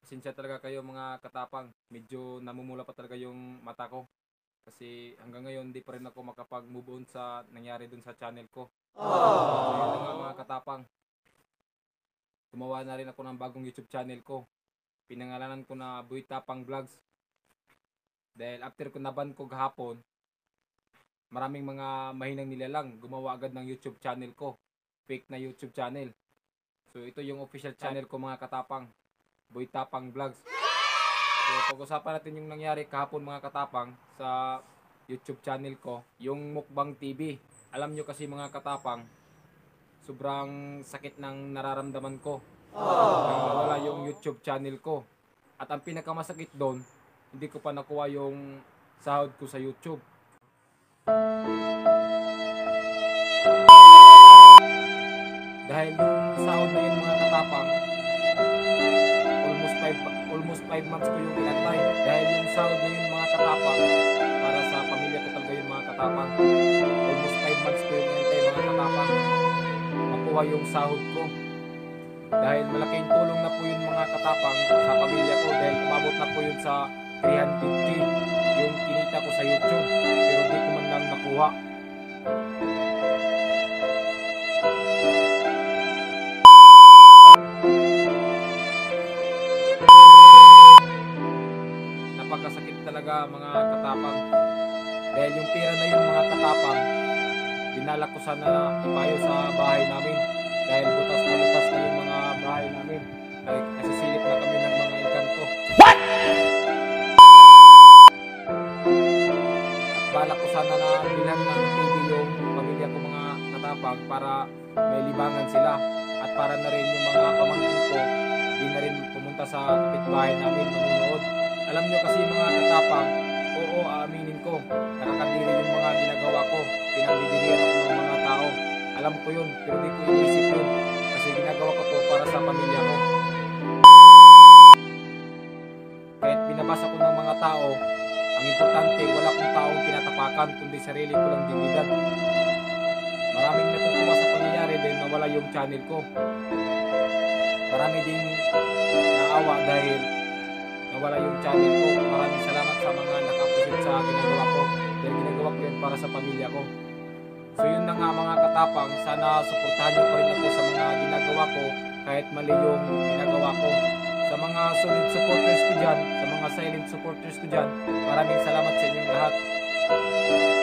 Pasensya talaga kayo mga katapang. Medyo namumula pa talaga yung mata ko. Kasi hanggang ngayon di pa rin ako makapag-move on sa nangyari dun sa channel ko. So yun na nga mga katapang. Gumawa na rin ako ng bagong YouTube channel ko. Pinangalanan ko na Boy Tapang Vlogs. Dahil after ko naban ko gahapon, maraming mga mahinang nilalang gumawa agad ng YouTube channel ko. Fake na YouTube channel. So ito yung official channel ko mga katapang. Boy Tapang Vlogs. So pag-usapan natin yung nangyari kahapon mga katapang sa YouTube channel ko. Yung Mukbang TV. Alam nyo kasi mga katapang, sobrang sakit ng nararamdaman ko. Nang nawala yung YouTube channel ko. At ang pinakamasakit doon, hindi ko pa nakuha yung sahod ko sa YouTube. Dahil yung sahod na yun mga katapang, almost 5 months ko yung inantay. Dahil yung sahod na yun mga katapang, para sa pamilya ko talaga yung mga katapang. Almost 5 months ko yung inantay mga katapang, makuha yung sahod ko. Dahil malaking tulong na po yun mga katapang sa pamilya ko. Dahil umabot na po yun sa 300k yung kinita ko sa YouTube. Pero di ko man lang nakuha. Napakasakit talaga mga katapang. Dahil yung pera na yun mga katapang, dinala ko sana ipayo sa bahay namin. Dahil butas na yung mga bahay namin. Dahil nasisilip na kami ng mga engkanto. What? At balak ko sana na bilhan ng TV yung pamilya ko mga katapang para may libangan sila. At para na rin yung mga pamangkin ko, di na rin pumunta sa kapitbahay namin manunood. Alam nyo kasi mga katapang, oo, aaminin ko, nakakadiri yung mga ginagawa ko. Pinagdidirihan ako ng mga tao. Alam ko yun, pero di ko iniisip yun. Kasi ginagawa ko to para sa pamilya ko. Kahit binabasa ko ng mga tao, ang importante, wala kong taong tinatapakan, kundi sarili ko lang dignidad. Maraming natutuwa sa pangyayari dahil nawala yung channel ko. Marami ding naawa dahil nawala yung channel ko. Maraming salamat sa mga nakapusit sa ginagawa ko. Dahil ginagawa ko yun para sa pamilya ko. So yun na nga mga katapang, sana suportahan nyo pa rin ako sa mga ginagawa ko kahit mali yung ginagawa ko. Sa mga solid supporters ko dyan, sa mga silent supporters ko dyan, maraming salamat sa inyong lahat.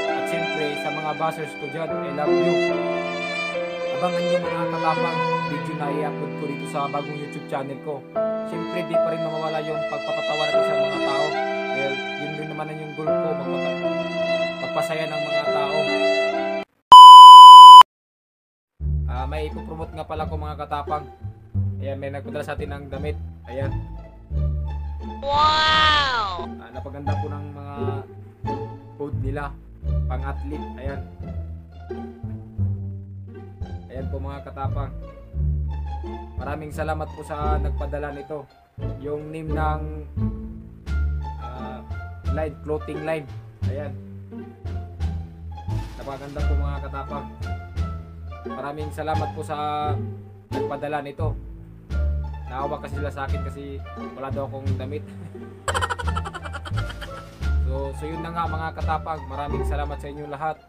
At siyempre sa mga bashers ko dyan, I love you. Abangan nyo mga katapang, video na i-upload ko dito sa bagong YouTube channel ko. Siyempre di pa rin mawawala yung pagpapatawa natin sa mga tao. Dahil yun rin naman yung goal ko, magpasaya ng mga tao. May ipopromote nga pala ko mga katapang. Ayan, may nagpadala sa atin ng damit. Ayan. Wow! Napaganda po ng mga food nila. Pang-athlete. Ayan. Ayan po mga katapang. Maraming salamat po sa nagpadala nito. Yung name ng line, clothing line. Ayan. Napaganda po mga katapang. Maraming salamat po sa nagpadala nito. Naawa kasi sila sa akin kasi wala daw akong damit. So yun na nga mga katapang. Maraming salamat sa inyo lahat.